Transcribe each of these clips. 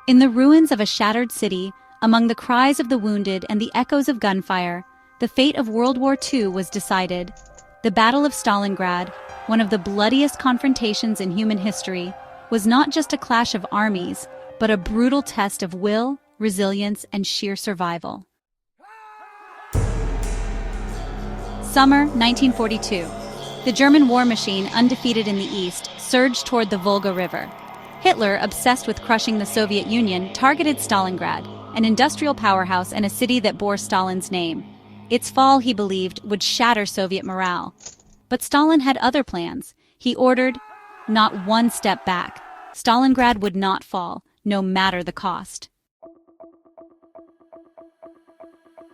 In the ruins of a shattered city, among the cries of the wounded and the echoes of gunfire, the fate of World War II was decided. The Battle of Stalingrad, one of the bloodiest confrontations in human history, was not just a clash of armies, but a brutal test of will, resilience, and sheer survival. Summer 1942. The German war machine, undefeated in the east, surged toward the Volga River. Hitler, obsessed with crushing the Soviet Union, targeted Stalingrad, an industrial powerhouse and a city that bore Stalin's name. Its fall, he believed, would shatter Soviet morale. But Stalin had other plans. He ordered, not one step back. Stalingrad would not fall, no matter the cost.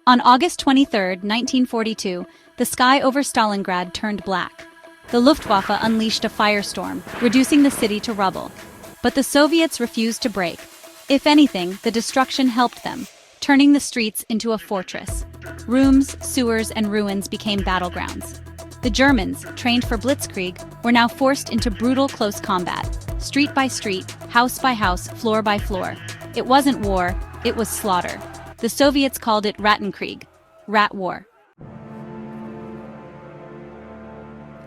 On August 23, 1942, the sky over Stalingrad turned black. The Luftwaffe unleashed a firestorm, reducing the city to rubble. But the Soviets refused to break. If anything, the destruction helped them, turning the streets into a fortress. Rooms, sewers, and ruins became battlegrounds. The Germans, trained for blitzkrieg, were now forced into brutal close combat, street by street, house by house, floor by floor. It wasn't war, it was slaughter. The Soviets called it Rattenkrieg, rat war.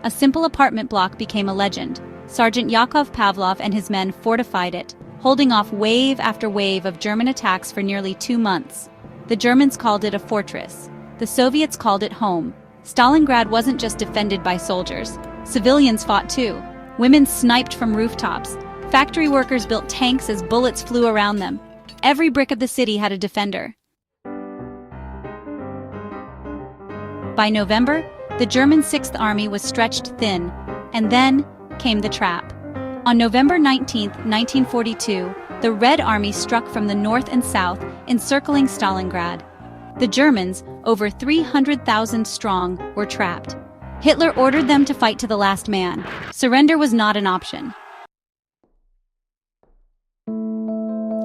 A simple apartment block became a legend. Sergeant Yakov Pavlov and his men fortified it, holding off wave after wave of German attacks for nearly 2 months. The Germans called it a fortress. The Soviets called it home. Stalingrad wasn't just defended by soldiers. Civilians fought too. Women sniped from rooftops. Factory workers built tanks as bullets flew around them. Every brick of the city had a defender. By November, the German Sixth Army was stretched thin, and then came the trap. On November 19, 1942, the Red Army struck from the north and south, encircling Stalingrad. The Germans, over 300,000 strong, were trapped. Hitler ordered them to fight to the last man. Surrender was not an option.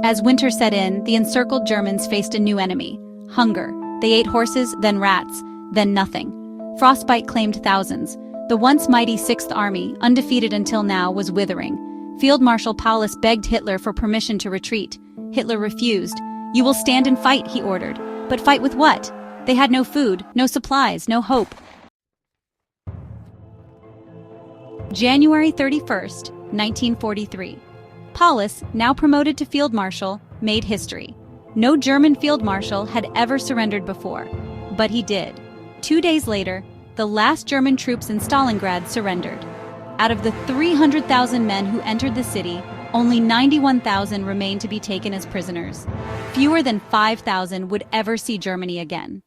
As winter set in, the encircled Germans faced a new enemy: hunger. They ate horses, then rats, then nothing. Frostbite claimed thousands. The once mighty Sixth Army, undefeated until now, was withering. Field Marshal Paulus begged Hitler for permission to retreat. Hitler refused. "You will stand and fight," he ordered. But fight with what? They had no food, no supplies, no hope. January 31, 1943. Paulus, now promoted to Field Marshal, made history. No German Field Marshal had ever surrendered before, but he did. 2 days later, the last German troops in Stalingrad surrendered. Out of the 300,000 men who entered the city, only 91,000 remained to be taken as prisoners. Fewer than 5,000 would ever see Germany again.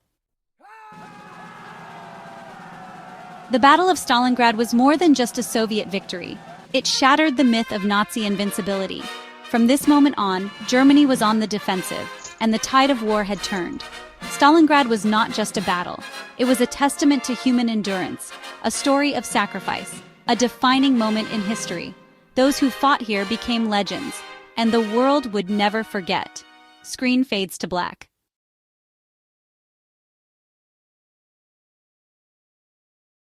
The Battle of Stalingrad was more than just a Soviet victory. It shattered the myth of Nazi invincibility. From this moment on, Germany was on the defensive, and the tide of war had turned. Stalingrad was not just a battle. It was a testament to human endurance, a story of sacrifice, a defining moment in history. Those who fought here became legends, and the world would never forget. Screen fades to black.